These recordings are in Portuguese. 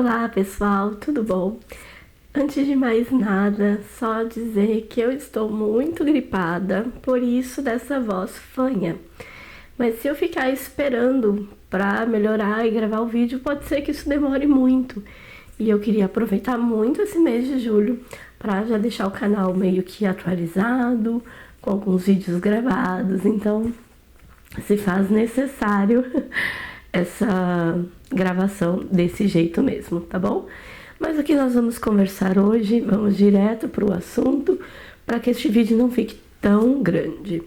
Olá pessoal, tudo bom? Antes de mais nada, só dizer que eu estou muito gripada, por isso dessa voz fanha. Mas se eu ficar esperando pra melhorar e gravar o vídeo, pode ser que isso demore muito. E eu queria aproveitar muito esse mês de julho pra já deixar o canal meio que atualizado, com alguns vídeos gravados, então se faz necessário essa gravação desse jeito mesmo, tá bom? Mas o que nós vamos conversar hoje, vamos direto para o assunto, para que este vídeo não fique tão grande.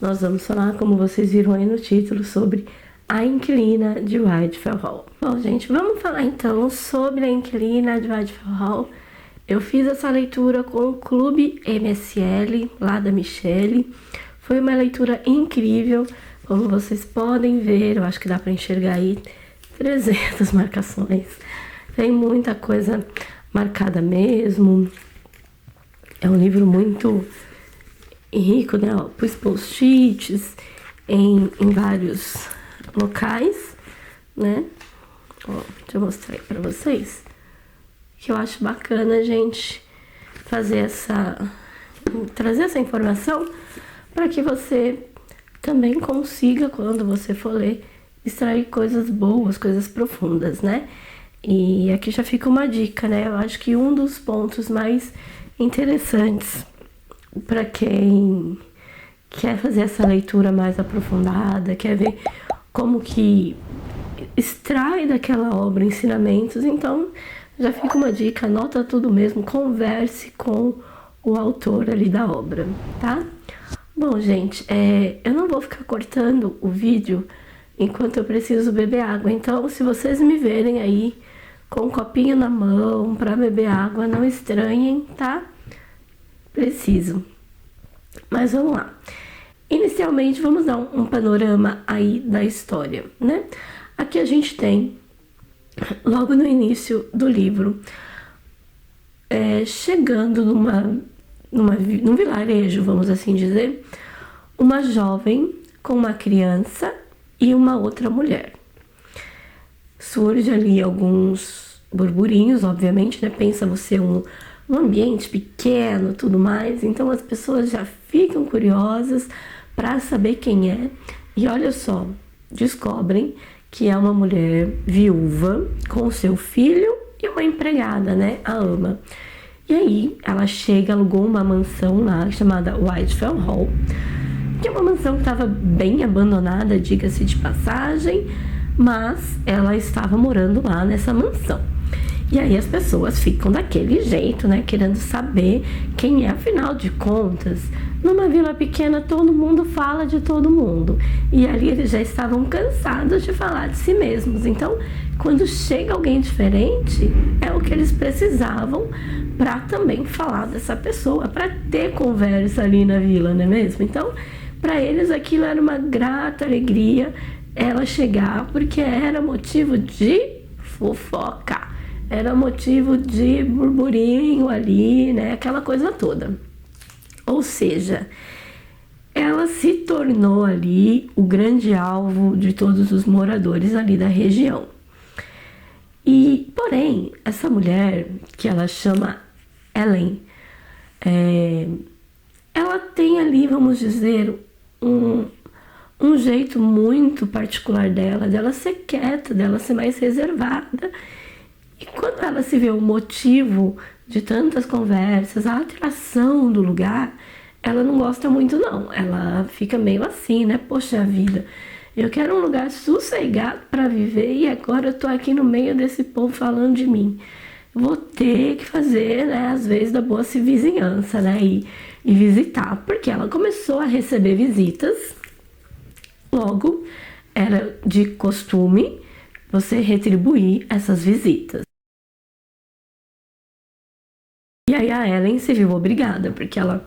Nós vamos falar, como vocês viram aí no título, sobre a inquilina de Whitefell Hall. Bom, gente, vamos falar então sobre a inquilina de Whitefell Hall. Eu fiz essa leitura com o Clube MSL, lá da Michelle. Foi uma leitura incrível. Como vocês podem ver, eu acho que dá para enxergar aí 300 marcações. Tem muita coisa marcada mesmo. É um livro muito rico, né? Ó, pus post-its em vários locais, né? Ó, deixa eu mostrar aí para vocês. Que eu acho bacana, gente, trazer essa informação para que você também consiga, quando você for ler, extrair coisas boas, coisas profundas, né? E aqui já fica uma dica, né? Eu acho que um dos pontos mais interessantes para quem quer fazer essa leitura mais aprofundada, quer ver como que extrai daquela obra ensinamentos, então já fica uma dica, anota tudo mesmo, converse com o autor ali da obra, tá? Bom, gente, eu não vou ficar cortando o vídeo enquanto eu preciso beber água. Então, se vocês me verem aí com um copinho na mão para beber água, não estranhem, tá? Preciso. Mas vamos lá. Inicialmente, vamos dar um panorama aí da história, né? Aqui a gente tem, logo no início do livro, chegando num vilarejo, vamos assim dizer, uma jovem com uma criança e uma outra mulher. Surge ali alguns burburinhos, obviamente, né? Pensa você um ambiente pequeno, tudo mais, então as pessoas já ficam curiosas para saber quem é. E olha só, descobrem que é uma mulher viúva com seu filho e uma empregada, né? A ama. E aí, ela chega, alugou uma mansão lá, chamada Whitefell Hall, que é uma mansão que estava bem abandonada, diga-se de passagem, mas ela estava morando lá nessa mansão. E aí as pessoas ficam daquele jeito, né, querendo saber quem é, afinal de contas, numa vila pequena todo mundo fala de todo mundo. E ali eles já estavam cansados de falar de si mesmos. Então, quando chega alguém diferente, é o que eles precisavam para também falar dessa pessoa, para ter conversa ali na vila, não é mesmo? Então, para eles aquilo era uma grata alegria ela chegar, porque era motivo de fofoca, era motivo de burburinho ali, né? Aquela coisa toda. Ou seja, ela se tornou ali o grande alvo de todos os moradores ali da região. E, porém, essa mulher, que ela chama Ellen, ela tem ali, vamos dizer, um jeito muito particular dela ser quieta, dela ser mais reservada. E quando ela se vê o motivo de tantas conversas, a atração do lugar, ela não gosta muito não. Ela fica meio assim, né? Poxa vida, eu quero um lugar sossegado para viver e agora eu tô aqui no meio desse povo falando de mim. Vou ter que fazer, né, às vezes, da boa vizinhança, né? E visitar, porque ela começou a receber visitas. Logo, era de costume você retribuir essas visitas. E aí a Ellen se viu obrigada, porque ela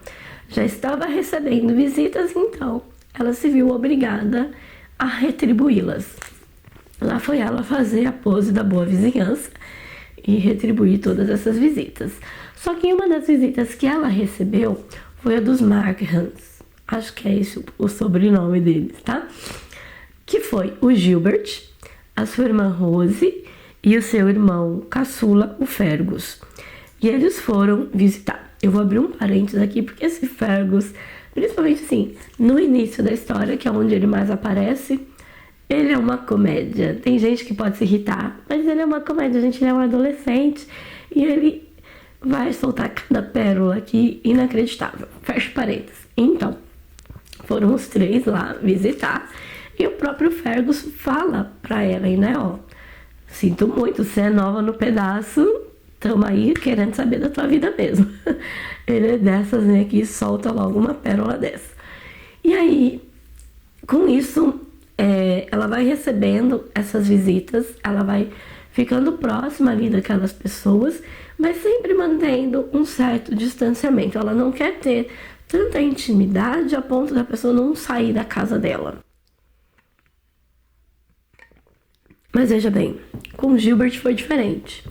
já estava recebendo visitas, então ela se viu obrigada a retribuí-las. Lá foi ela fazer a pose da boa vizinhança e retribuir todas essas visitas. Só que uma das visitas que ela recebeu foi a dos Markhams. Acho que é esse o sobrenome deles, tá? Que foi o Gilbert, a sua irmã Rose e o seu irmão caçula, o Fergus. E eles foram visitar. Eu vou abrir um parênteses aqui, porque esse Fergus, principalmente assim, no início da história, que é onde ele mais aparece, ele é uma comédia. Tem gente que pode se irritar, mas ele é uma comédia, gente. Ele é um adolescente e ele vai soltar cada pérola aqui inacreditável. Fecha parênteses. Então, foram os três lá visitar e o próprio Fergus fala pra Ellen, né, ó, sinto muito, você é nova no pedaço, tamo aí querendo saber da tua vida mesmo. Ele é dessas, né, que solta logo uma pérola dessa. E aí, com isso, ela vai recebendo essas visitas, ela vai ficando próxima ali daquelas pessoas, mas sempre mantendo um certo distanciamento. Ela não quer ter tanta intimidade a ponto da pessoa não sair da casa dela. Mas veja bem, com o Gilbert foi diferente.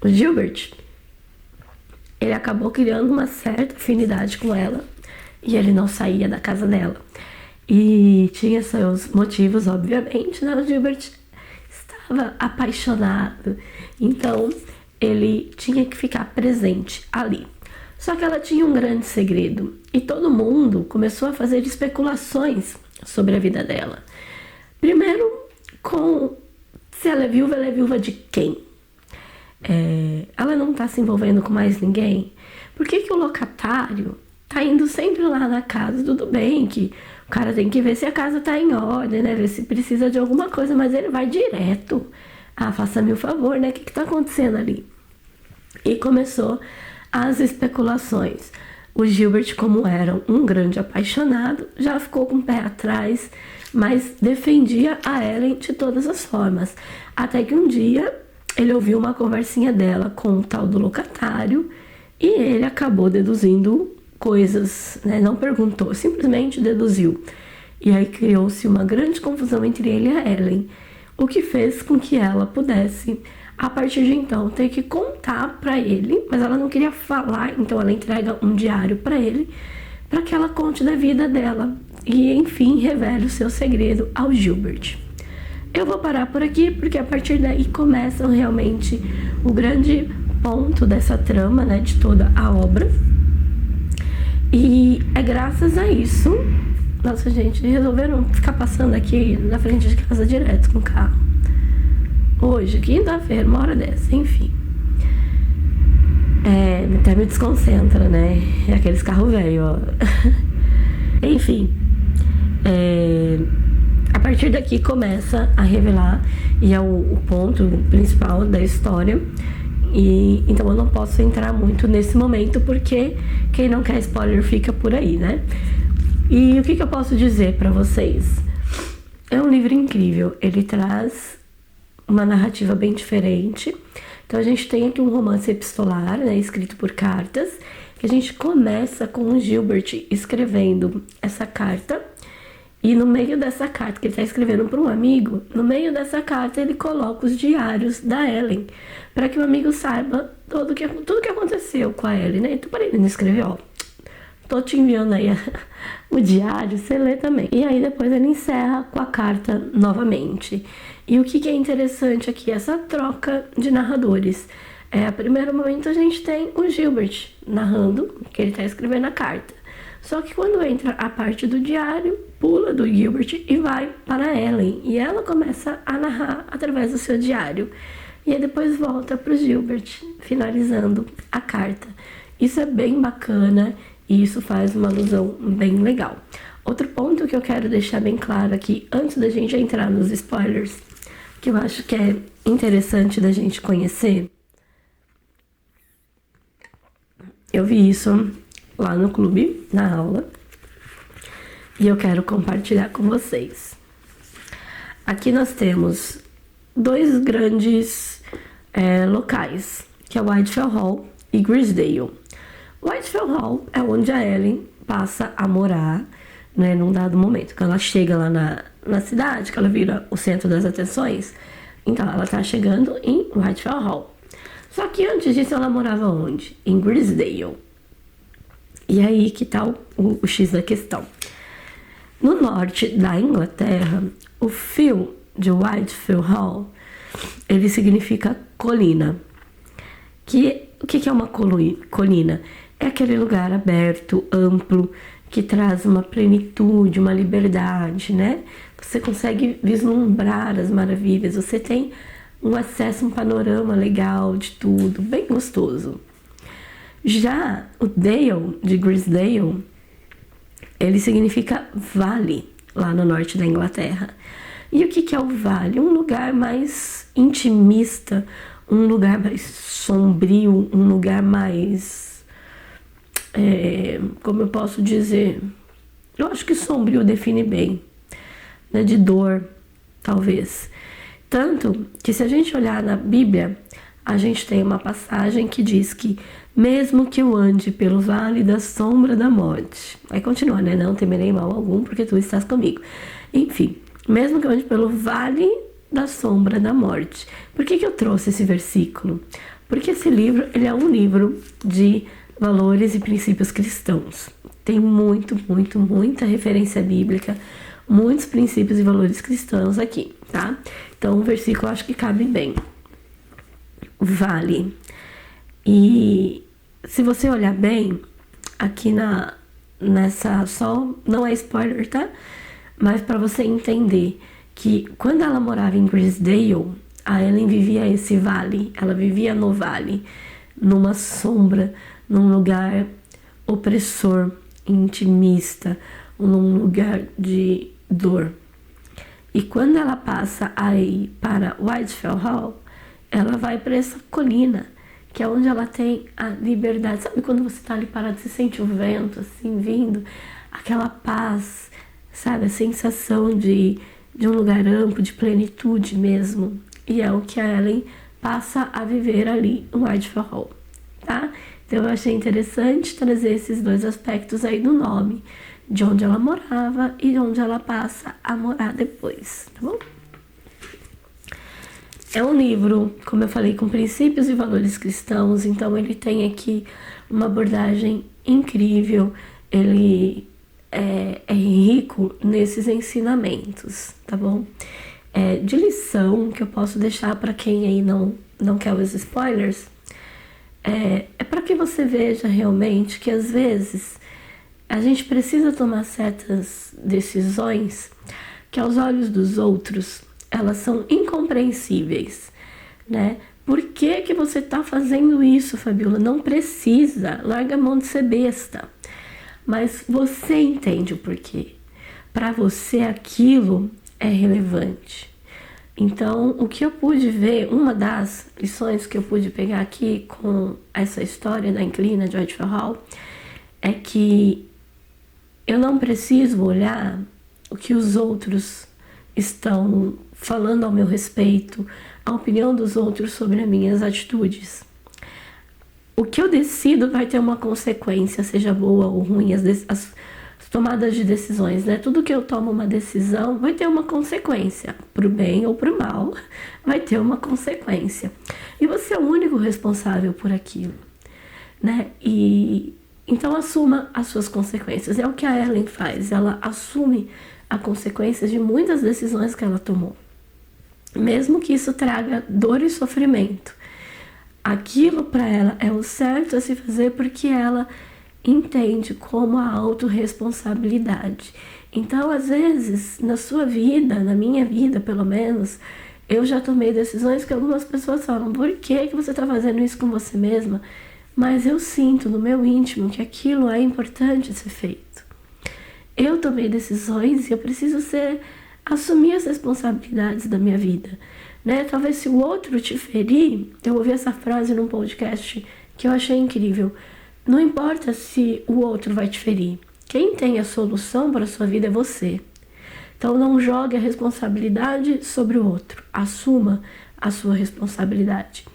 O Gilbert, ele acabou criando uma certa afinidade com ela e ele não saía da casa dela. E tinha seus motivos, obviamente, né? O Gilbert estava apaixonado, então ele tinha que ficar presente ali. Só que ela tinha um grande segredo e todo mundo começou a fazer especulações sobre a vida dela. Primeiro, com se ela é viúva de quem? Ela não tá se envolvendo com mais ninguém? Por que o locatário tá indo sempre lá na casa? Tudo bem que o cara tem que ver se a casa tá em ordem, né? Ver se precisa de alguma coisa, mas ele vai direto. Ah, faça-me o favor, né? O que tá acontecendo ali? E começou as especulações. O Gilbert, como era um grande apaixonado, já ficou com o pé atrás, mas defendia a Ellen de todas as formas. Até que um dia ele ouviu uma conversinha dela com o tal do locatário e ele acabou deduzindo coisas, né? Não perguntou, simplesmente deduziu. E aí criou-se uma grande confusão entre ele e a Ellen, o que fez com que ela pudesse, a partir de então, ter que contar para ele, mas ela não queria falar, então ela entrega um diário para ele, para que ela conte da vida dela e, enfim, revele o seu segredo ao Gilbert. Eu vou parar por aqui, porque a partir daí começa realmente o grande ponto dessa trama, né, de toda a obra. E é graças a isso, nossa gente, resolveram ficar passando aqui na frente de casa direto com o carro. Hoje, quinta-feira, uma hora dessa, enfim. Até me desconcentra, né? É aqueles carros velhos, ó. Enfim. A partir daqui começa a revelar, e é o ponto principal da história. E então eu não posso entrar muito nesse momento, porque quem não quer spoiler fica por aí, né? E o que eu posso dizer pra vocês? É um livro incrível, ele traz uma narrativa bem diferente. Então a gente tem aqui um romance epistolar, né, escrito por cartas, que a gente começa com o Gilbert escrevendo essa carta, e no meio dessa carta que ele está escrevendo para um amigo, no meio dessa carta ele coloca os diários da Ellen, para que o amigo saiba tudo que aconteceu com a Ellen, né? Então para ele não escrever, ó, tô te enviando aí o diário, você lê também. E aí depois ele encerra com a carta novamente. E o que é interessante aqui, essa troca de narradores. A primeiro momento a gente tem o Gilbert narrando, que ele está escrevendo a carta. Só que quando entra a parte do diário, pula do Gilbert e vai para a Ellen. E ela começa a narrar através do seu diário. E aí depois volta para o Gilbert, finalizando a carta. Isso é bem bacana e isso faz uma alusão bem legal. Outro ponto que eu quero deixar bem claro aqui, antes da gente entrar nos spoilers, que eu acho que é interessante da gente conhecer. Eu vi isso lá no clube, na aula, e eu quero compartilhar com vocês. Aqui nós temos dois grandes locais, que é Whitefell Hall e Grisdale. Whitefell Hall é onde a Ellen passa a morar, né, num dado momento. Quando ela chega lá na cidade, que ela vira o centro das atenções, então ela tá chegando em Whitefell Hall. Só que antes disso ela morava onde? Em Grisdale. E aí que tá o X da questão. No norte da Inglaterra, o fio de Whitefell Hall, ele significa colina. O que é uma colina? É aquele lugar aberto, amplo, que traz uma plenitude, uma liberdade, né? Você consegue vislumbrar as maravilhas, você tem um acesso, um panorama legal de tudo, bem gostoso. Já o Dale, de Grisdale, ele significa vale, lá no norte da Inglaterra. E o que é o vale? Um lugar mais intimista, um lugar mais sombrio, um lugar mais... como eu posso dizer? Eu acho que sombrio define bem, né? De dor, talvez. Tanto que se a gente olhar na Bíblia, a gente tem uma passagem que diz que mesmo que eu ande pelo vale da sombra da morte, aí continua, né? Não temerei mal algum, porque tu estás comigo. Enfim, mesmo que eu ande pelo vale da sombra da morte. Por que eu trouxe esse versículo? Porque esse livro, ele é um livro de valores e princípios cristãos. Tem muita referência bíblica, muitos princípios e valores cristãos aqui, tá? Então o versículo eu acho que cabe bem. Vale. E se você olhar bem, aqui nessa só, não é spoiler, tá? Mas para você entender que quando ela morava em Grisdale, a Ellen vivia esse vale, ela vivia no vale, numa sombra, num lugar opressor, intimista, num lugar de dor. E quando ela passa aí para Whitefell Hall, ela vai para essa colina, que é onde ela tem a liberdade. Sabe quando você está ali parado, você sente o vento assim vindo, aquela paz, sabe, a sensação de um lugar amplo, de plenitude mesmo. E é o que a Ellen passa a viver ali no Whitefell Hall, tá? Então eu achei interessante trazer esses dois aspectos aí do nome, de onde ela morava e de onde ela passa a morar depois, tá bom? É um livro, como eu falei, com princípios e valores cristãos, então ele tem aqui uma abordagem incrível, ele é rico nesses ensinamentos, tá bom? De lição que eu posso deixar para quem aí não quer os spoilers, é para que você veja realmente que às vezes a gente precisa tomar certas decisões que aos olhos dos outros elas são incompreensíveis, né? Por que você está fazendo isso, Fabiola? Não precisa, larga a mão de ser besta. Mas você entende o porquê. Para você aquilo é relevante. Então, o que eu pude ver, uma das lições que eu pude pegar aqui com essa história da inquilina de Whitefell Hall, é que eu não preciso olhar o que os outros estão falando ao meu respeito, a opinião dos outros sobre as minhas atitudes. O que eu decido vai ter uma consequência, seja boa ou ruim, as tomadas de decisões, né? Tudo que eu tomo uma decisão vai ter uma consequência, pro bem ou pro mal, vai ter uma consequência. E você é o único responsável por aquilo, né? E então assuma as suas consequências. É o que a Ellen faz, ela assume as consequências de muitas decisões que ela tomou. Mesmo que isso traga dor e sofrimento. Aquilo para ela é o certo a se fazer porque ela entende como a autorresponsabilidade. Então, às vezes, na sua vida, na minha vida pelo menos, eu já tomei decisões que algumas pessoas falam: por que você está fazendo isso com você mesma? Mas eu sinto no meu íntimo que aquilo é importante ser feito. Eu tomei decisões e eu preciso assumir as responsabilidades da minha vida, né? Talvez se o outro te ferir, eu ouvi essa frase num podcast que eu achei incrível. Não importa se o outro vai te ferir. Quem tem a solução para a sua vida é você. Então não jogue a responsabilidade sobre o outro. Assuma a sua responsabilidade,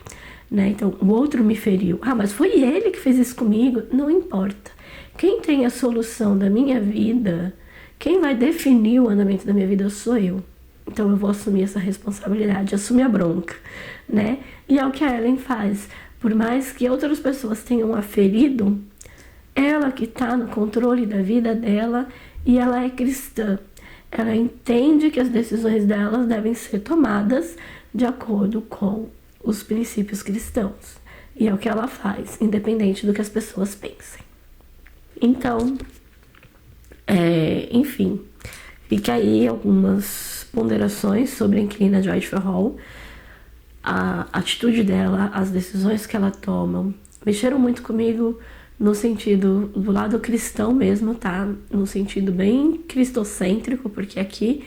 né? Então o outro me feriu. Mas foi ele que fez isso comigo. Não importa. Quem tem a solução da minha vida, quem vai definir o andamento da minha vida sou eu. Então eu vou assumir essa responsabilidade, assumir a bronca, né? E é o que a Ellen faz. Por mais que outras pessoas tenham a ferido, ela que está no controle da vida dela e ela é cristã. Ela entende que as decisões delas devem ser tomadas de acordo com os princípios cristãos. E é o que ela faz, independente do que as pessoas pensem. Então, enfim, fica aí algumas ponderações sobre a inquilina Dwight Hall. A atitude dela, as decisões que ela toma, mexeram muito comigo no sentido do lado cristão mesmo, tá? No sentido bem cristocêntrico, porque aqui,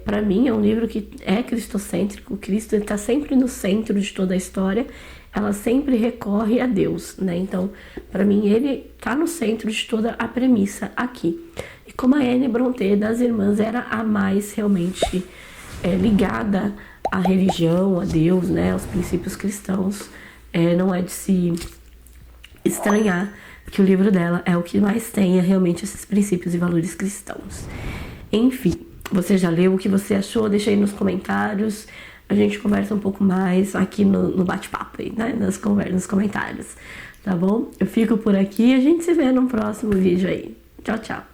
para mim, é um livro que é cristocêntrico. Cristo está sempre no centro de toda a história. Ela sempre recorre a Deus, né? Então, para mim, ele tá no centro de toda a premissa aqui. E como a Anne Brontë das Irmãs era a mais realmente ligada à religião, a Deus, né? Aos princípios cristãos, não é de se estranhar que o livro dela é o que mais tenha realmente esses princípios e valores cristãos. Enfim, você já leu? O que você achou? Deixa aí nos comentários. A gente conversa um pouco mais aqui no bate-papo aí, né? Nos comentários, tá bom? Eu fico por aqui e a gente se vê no próximo vídeo aí. Tchau, tchau!